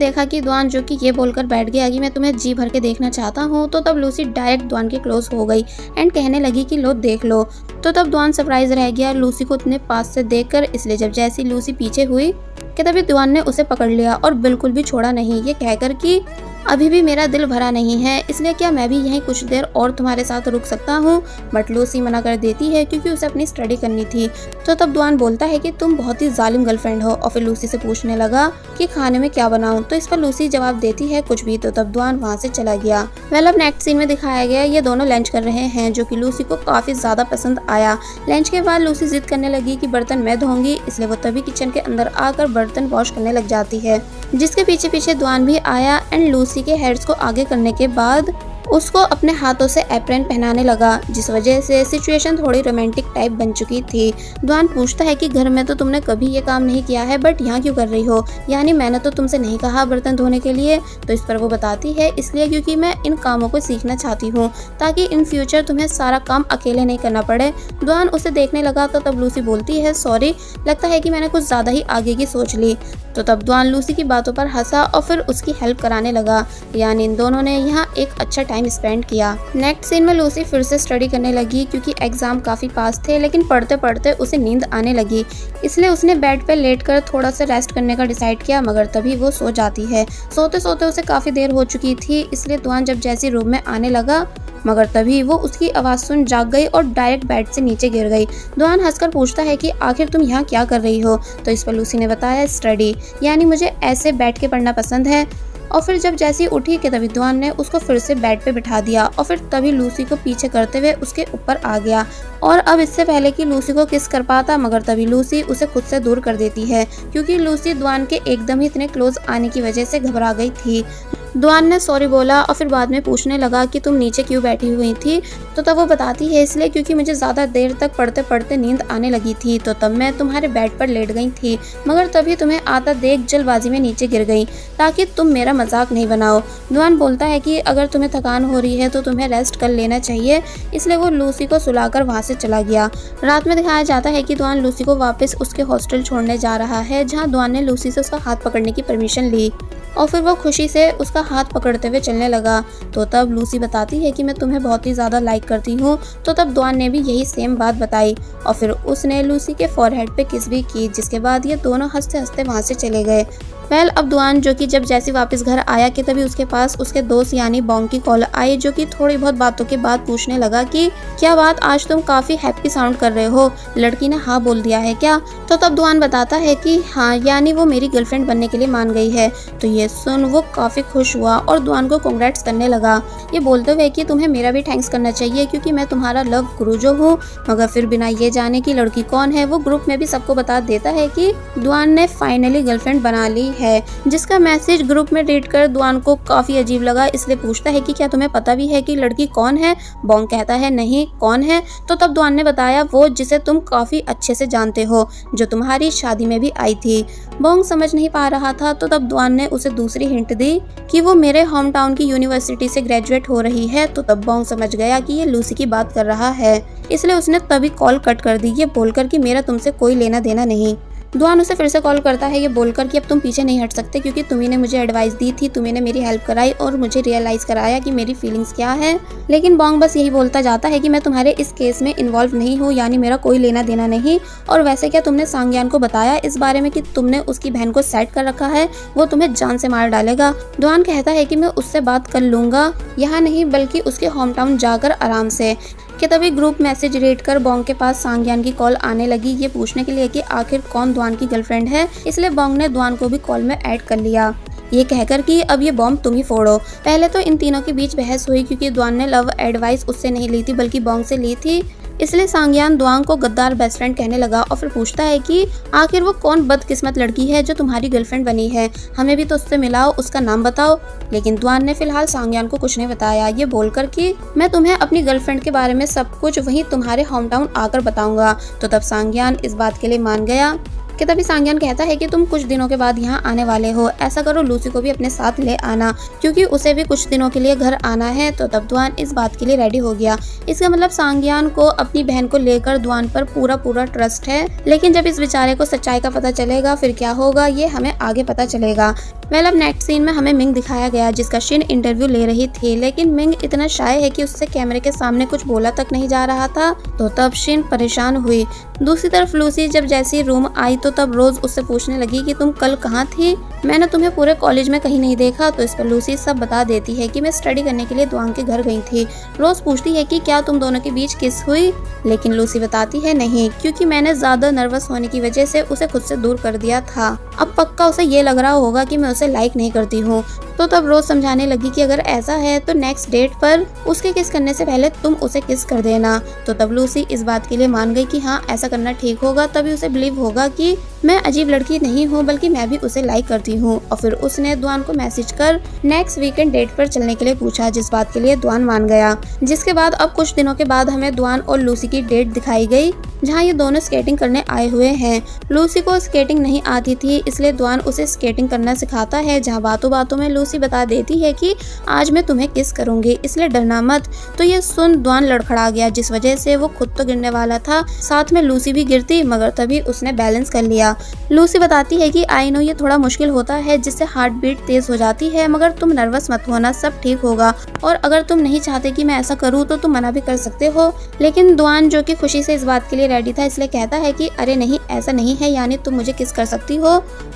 देखा कि द्वान जो कि ये बोलकर बैठ गया कि मैं तुम्हें जी भर के देखना चाहता हूँ, तो तब लूसी डायरेक्ट द्वान के क्लोज हो गई एंड कहने लगी कि लो देख लो। तो तब द्वान सरप्राइज रह गया लूसी को इतने पास से देखकर, इसलिए जब जैसी लूसी पीछे हुई कि तभी द्वान ने उसे पकड़ लिया और बिल्कुल भी छोड़ा नहीं, ये कहकर कि अभी भी मेरा दिल भरा नहीं है, इसलिए क्या मैं भी यहीं कुछ देर और तुम्हारे साथ रुक सकता हूँ। बट लूसी मना कर देती है क्योंकि उसे अपनी स्टडी करनी थी। तो तब द्वान बोलता है कि तुम बहुत ही जालिम गर्लफ्रेंड हो, और फिर लूसी से पूछने लगा कि खाने में क्या बनाऊं। तो इस पर लूसी जवाब देती है कुछ भी। तो तब द्वान वहाँ से चला गया। अब नेक्स्ट सीन में दिखाया गया ये दोनों लंच कर रहे हैं, जो कि लूसी को काफी ज्यादा पसंद आया। लंच के बाद लूसी जिद करने लगी कि बर्तन मैं धोऊंगी, इसलिए वो तभी किचन के अंदर आकर बर्तन वॉश करने लग जाती है, जिसके पीछे पीछे द्वान भी आया एंड लूसी के हेड्स को आगे करने के बाद उसको अपने हाथों से एप्रन पहनाने लगा, जिस वजह से सिचुएशन थोड़ी रोमांटिक टाइप बन चुकी थी। द्वान पूछता है कि घर में तो तुमने कभी ये काम नहीं किया है, बट यहाँ क्यों कर रही हो? यानी मैंने तो तुमसे नहीं कहा बर्तन धोने के लिए। तो इस पर वो बताती है इसलिए क्योंकि मैं इन कामों को सीखना चाहती हूँ, ताकि इन फ्यूचर तुम्हें सारा काम अकेले नहीं करना पड़े। द्वान उसे देखने लगा तो तब लूसी बोलती है सॉरी, लगता है कि मैंने कुछ ज़्यादा ही आगे की सोच ली। तो तब द्वान लूसी की बातों पर हंसा और फिर उसकी हेल्प कराने लगा, यानी इन दोनों ने यहाँ एक अच्छा टाइम स्पेंड किया। नेक्स्ट सीन में लूसी फिर से स्टडी करने लगी क्योंकि एग्जाम काफी पास थे, लेकिन पढ़ते पढ़ते उसे नींद आने लगी, इसलिए उसने बेड पे लेटकर थोड़ा सा रेस्ट करने का डिसाइड किया, मगर तभी वो सो जाती है। सोते सोते उसे काफी देर हो चुकी थी, इसलिए द्वान जब जैसे रूम में आने लगा मगर तभी वो उसकी आवाज़ सुन जाग गई और डायरेक्ट बेड से नीचे गिर गई। द्वान हंसकर पूछता है कि आखिर तुम यहाँ क्या कर रही हो? तो इस पर लूसी ने बताया स्टडी, यानी मुझे ऐसे बैठ के पढ़ना पसंद है। और फिर जब जैसी उठी कि तभी द्वान ने उसको फिर से बेड पे बिठा दिया और फिर तभी लूसी को पीछे करते हुए उसके ऊपर आ गया, और अब इससे पहले कि लूसी को किस कर पाता मगर तभी लूसी उसे खुद से दूर कर देती है, क्योंकि लूसी द्वान के एकदम ही इतने क्लोज आने की वजह से घबरा गई थी। द्वान ने सॉरी बोला और फिर बाद में पूछने लगा कि तुम नीचे क्यों बैठी हुई थी? तो तब वो बताती है इसलिए क्योंकि मुझे ज़्यादा देर तक पढ़ते पढ़ते नींद आने लगी थी, तो तब मैं तुम्हारे बेड पर लेट गई थी, मगर तभी तुम्हें आता देख जल्दबाजी में नीचे गिर गई ताकि तुम मेरा मजाक नहीं बनाओ। द्वान बोलता है कि अगर तुम्हें थकान हो रही है तो तुम्हें रेस्ट कर लेना चाहिए, इसलिए वो लूसी को सुलाकर वहाँ से चला गया। रात में दिखाया जाता है कि द्वान लूसी को वापस उसके हॉस्टल छोड़ने जा रहा है, जहाँ द्वान ने लूसी से उसका हाथ पकड़ने की परमिशन ली और फिर वो खुशी से उसका हाथ पकड़ते हुए चलने लगा। तो तब लूसी बताती है कि मैं तुम्हें बहुत ही ज़्यादा लाइक करती हूँ। तो तब द्वान ने भी यही सेम बात बताई और फिर उसने लूसी के फॉरहेड पे किस भी की, जिसके बाद ये दोनों हंसते हंसते वहाँ से चले गए। अब द्वान जो कि जब जैसे वापस घर आया कि तभी उसके पास उसके दोस्त यानी बॉन्ग की कॉल आई, जो कि थोड़ी बहुत बातों के बाद पूछने लगा कि क्या बात, आज तुम काफी हैप्पी साउंड कर रहे हो? लड़की ने हाँ बोल दिया है क्या? तो तब द्वान बताता है कि हाँ, यानी वो मेरी गर्लफ्रेंड बनने के लिए मान गई है। तो ये सुन वो काफी खुश हुआ और द्वान को कांग्रेट्स करने लगा, ये बोलते हुए कि तुम्हें मेरा भी थैंक्स करना चाहिए क्योंकि मैं तुम्हारा लव गुरु जो हूँ। मगर फिर बिना ये जाने की लड़की कौन है, वो ग्रुप में भी सबको बता देता है कि द्वान ने फाइनली गर्लफ्रेंड बना ली है, जिसका मैसेज ग्रुप में रीड कर द्वान को काफी अजीब लगा, इसलिए पूछता है कि क्या तुम्हें पता भी है कि लड़की कौन है? बॉन्ग कहता है नहीं, कौन है? तो तब द्वान ने बताया वो जिसे तुम काफी अच्छे से जानते हो, जो तुम्हारी शादी में भी आई थी। बॉन्ग समझ नहीं पा रहा था, तो तब द्वान ने उसे दूसरी हिंट दी कि वो मेरे होम टाउन की यूनिवर्सिटी से ग्रेजुएट हो रही है। तो तब बॉन्ग समझ गया कि ये लूसी की बात कर रहा है, इसलिए उसने तभी कॉल कट कर दी, ये बोलकर कि मेरा तुमसे कोई लेना देना नहीं। द्वान उसे फिर से कॉल करता है ये बोलकर कि अब तुम पीछे नहीं हट सकते क्योंकि तुम्ही ने मुझे एडवाइस दी थी, तुम्ही ने मेरी हेल्प कराई और मुझे रियलाइज कराया कि मेरी फीलिंग्स क्या है। लेकिन बॉन्ग बस यही बोलता जाता है कि मैं तुम्हारे इस केस में इन्वॉल्व नहीं हूँ, यानी मेरा कोई लेना देना नहीं। और वैसे क्या तुमने सांग्यान को बताया इस बारे में कि तुमने उसकी बहन को सेट कर रखा है, वो तुम्हें जान से मार डालेगा? द्वान कहता है कि मैं उससे बात कर लूंगा, यहाँ नहीं बल्कि उसके होम टाउन जाकर आराम से। कि तभी ग्रुप मैसेज रीड कर बॉन्ग के पास सांग्यान की कॉल आने लगी, ये पूछने के लिए कि आखिर कौन द्वान की गर्लफ्रेंड है, इसलिए बॉन्ग ने द्वान को भी कॉल में ऐड कर लिया, ये कहकर कि अब ये बॉम्ब तुम ही फोड़ो। पहले तो इन तीनों के बीच बहस हुई क्योंकि द्वान ने लव एडवाइस उससे नहीं ली थी बल्कि बॉन्ग से ली थी, इसलिए सांग्यान द्वान को गद्दार बेस्ट फ्रेंड कहने लगा और फिर पूछता है कि आखिर वो कौन बदकिस्मत लड़की है जो तुम्हारी गर्लफ्रेंड बनी है, हमें भी तो उससे मिलाओ, उसका नाम बताओ। लेकिन द्वान ने फिलहाल सांग्यान को कुछ नहीं बताया, ये बोलकर कि मैं तुम्हें अपनी गर्लफ्रेंड के बारे में सब कुछ वहीं तुम्हारे होम टाउन आकर बताऊंगा। तो तब सांग्यान इस बात के लिए मान गया। कि तभी सांग्यान कहता है कि तुम कुछ दिनों के बाद यहाँ आने वाले हो, ऐसा करो लूसी को भी अपने साथ ले आना क्योंकि उसे भी कुछ दिनों के लिए घर आना है। तो तब द्वान इस बात के लिए रेडी हो गया। इसका मतलब सांग्यान को अपनी बहन को लेकर द्वान पर पूरा ट्रस्ट है, लेकिन जब इस बेचारे को सच्चाई का पता चलेगा फिर क्या होगा ये हमें आगे पता चलेगा। अब नेक्स्ट सीन में हमें मिंग दिखाया गया जिसका शिन इंटरव्यू ले रही थी, लेकिन मिंग इतना शाय है कि उससे कैमरे के सामने कुछ बोला तक नहीं जा रहा था। तो तब शिन परेशान हुई। दूसरी तरफ लूसी जब जैसी रूम आई तो तब रोज उससे पूछने लगी कि तुम कल कहाँ थी, मैंने तुम्हें पूरे कॉलेज में कहीं नहीं देखा। तो इस पर लूसी सब बता देती है कि मैं स्टडी करने के लिए द्वांग के घर गई थी। रोज पूछती है कि क्या तुम दोनों के बीच किस हुई, लेकिन लूसी बताती है नहीं, क्योंकि मैंने ज्यादा नर्वस होने की वजह से उसे खुद से दूर कर दिया था। अब पक्का उसे ये लग रहा होगा कि मैं उसे लाइक नहीं करती हूँ। तो तब रोज समझाने लगी कि अगर ऐसा है तो नेक्स्ट डेट पर उसके किस करने से पहले तुम उसे किस कर देना। तो तब लूसी इस बात के लिए मान गई कि हाँ ऐसा करना ठीक होगा, तभी उसे बिलीव होगा कि मैं अजीब लड़की नहीं हूँ बल्कि मैं भी उसे लाइक करती हूँ। और फिर उसने द्वान को मैसेज कर नेक्स्ट वीकेंड डेट पर चलने के लिए पूछा, जिस बात के लिए द्वान मान गया। जिसके बाद अब कुछ दिनों के बाद हमें द्वान और लूसी की डेट दिखाई गई जहाँ ये दोनों स्केटिंग करने आए हुए हैं। लूसी को स्केटिंग नहीं आती थी इसलिए द्वान उसे स्केटिंग करना सिखाता है, जहाँ बातों बातों में लूसी बता देती है कि आज मैं तुम्हें किस करूंगी इसलिए डरना मत। तो ये सुन द्वान लड़खड़ा गया, जिस वजह से वो खुद तो गिरने वाला था, साथ में लूसी भी गिरती, मगर तभी उसने बैलेंस कर लिया। लूसी बताती है कि आई नो ये थोड़ा मुश्किल होता है जिससे हार्ट बीट तेज हो जाती है, मगर तुम नर्वस मत होना, सब ठीक होगा। और अगर तुम नहीं चाहते कि मैं ऐसा करूँ तो तुम मना भी कर सकते हो। लेकिन द्वान जो कि खुशी से इस बात के लिए रेडी था इसलिए कहता है कि अरे नहीं ऐसा नहीं है, यानी तुम मुझे किस कर सकती हो।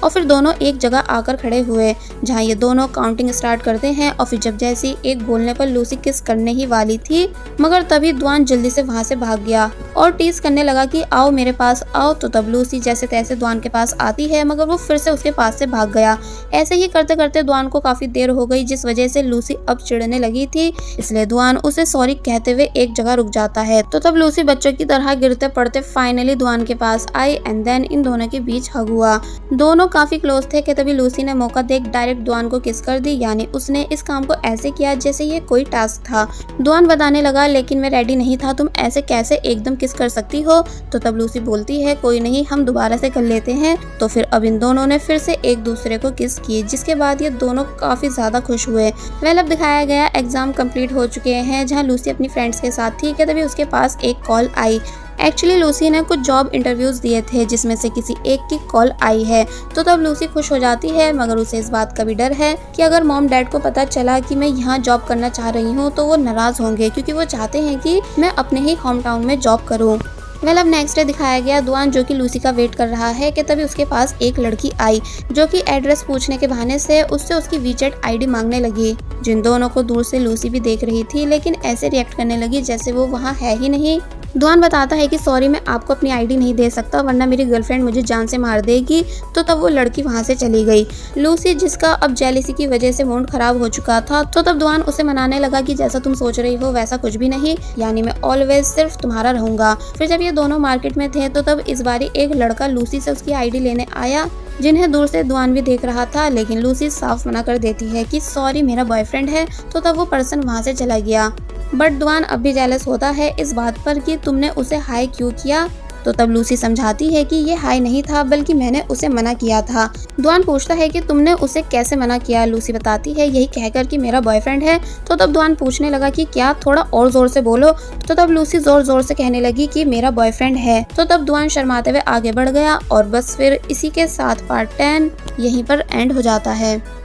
और फिर दोनों एक जगह आकर खड़े हुए जहाँ ये दोनों काउंटिंग स्टार्ट करते हैं। और फिर जब जैसी एक बोलने पर लूसी किस करने ही वाली थी, मगर तभी द्वान जल्दी से वहाँ से भाग गया और टीज करने लगा कि आओ मेरे पास आओ। तो तब लूसी जैसे तैसे द्वान के पास आती है, मगर वो फिर से उसके पास से भाग गया। ऐसे ही करते करते द्वान को काफी देर हो गई, जिस वजह से लूसी अब चिढ़ने लगी थी, इसलिए द्वान उसे सॉरी कहते हुए एक जगह रुक जाता है। तो तब लूसी बच्चों की तरह गिरते पड़ते फाइनली द्वान के पास आई एंड देन इन दोनों के बीच हग हुआ। दोनों काफी क्लोज थे कि तभी लूसी ने मौका देख डायरेक्ट द्वान को किस कर दी, यानी उसने इस काम को ऐसे किया जैसे ये कोई टास्क था। द्वान बताने लगा लेकिन मैं रेडी नहीं था, तुम ऐसे कैसे एकदम किस कर सकती हो। तो तब लूसी बोलती है कोई नहीं हम दोबारा से कर लेते हैं। तो फिर अब इन दोनों ने फिर से एक दूसरे को किस की, जिसके बाद ये दोनों काफी ज्यादा खुश हुए। अब दिखाया गया एग्जाम कंप्लीट हो चुके हैं जहाँ लूसी अपनी फ्रेंड्स के साथ थी कि तभी उसके पास एक कॉल आई। एक्चुअली लूसी ने कुछ जॉब इंटरव्यूज दिए थे जिसमें से किसी एक की कॉल आई है। तो तब लूसी खुश हो जाती है, मगर उसे इस बात का भी डर है कि अगर मॉम डैड को पता चला कि मैं यहाँ जॉब करना चाह रही हूँ तो वो नाराज होंगे, क्योंकि वो चाहते हैं कि मैं अपने ही होम टाउन में जॉब करूँ। अब नेक्स्ट डे दिखाया गया द्वान जो कि लूसी का वेट कर रहा है कि तभी उसके पास एक लड़की आई जो कि एड्रेस पूछने के बहाने से उससे उसकी वीचैट आईडी मांगने लगी। जिन दोनों को दूर से लूसी भी देख रही थी, लेकिन ऐसे रिएक्ट करने लगी जैसे वो वहाँ है ही नहीं। द्वान बताता है कि सॉरी मैं आपको अपनी आईडी नहीं दे सकता वरना मेरी गर्लफ्रेंड मुझे जान से मार देगी। तो तब वो लड़की वहाँ से चली गई। लूसी जिसका अब जेलिसी की वजह से मूड खराब हो चुका था, तो तब द्वान उसे मनाने लगा कि जैसा तुम सोच रही हो वैसा कुछ भी नहीं, यानी मैं ऑलवेज सिर्फ तुम्हारा रहूंगा। फिर जब ये दोनों मार्केट में थे तो तब इस बारी एक लड़का लूसी से उसकी आईडी लेने आया, जिन्हें दूर से द्वान भी देख रहा था, लेकिन लूसी साफ मना कर देती है कि सॉरी मेरा बॉयफ्रेंड है। तो तब वो पर्सन वहाँ से चला गया। बट द्वान अब भी जेलस होता है इस बात पर कि तुमने उसे हाई क्यों किया। तो तब लूसी समझाती है कि ये हाई नहीं था बल्कि मैंने उसे मना किया था। द्वान पूछता है कि तुमने उसे कैसे मना किया। लूसी बताती है यही कहकर कि मेरा बॉयफ्रेंड है। तो तब द्वान पूछने लगा कि क्या, थोड़ा और जोर से बोलो। तो तब लूसी जोर जोर से कहने लगी कि मेरा बॉयफ्रेंड है। तो तब द्वान शर्माते हुए आगे बढ़ गया और बस फिर इसी के साथ पार्ट 10 यहीं पर एंड हो जाता है।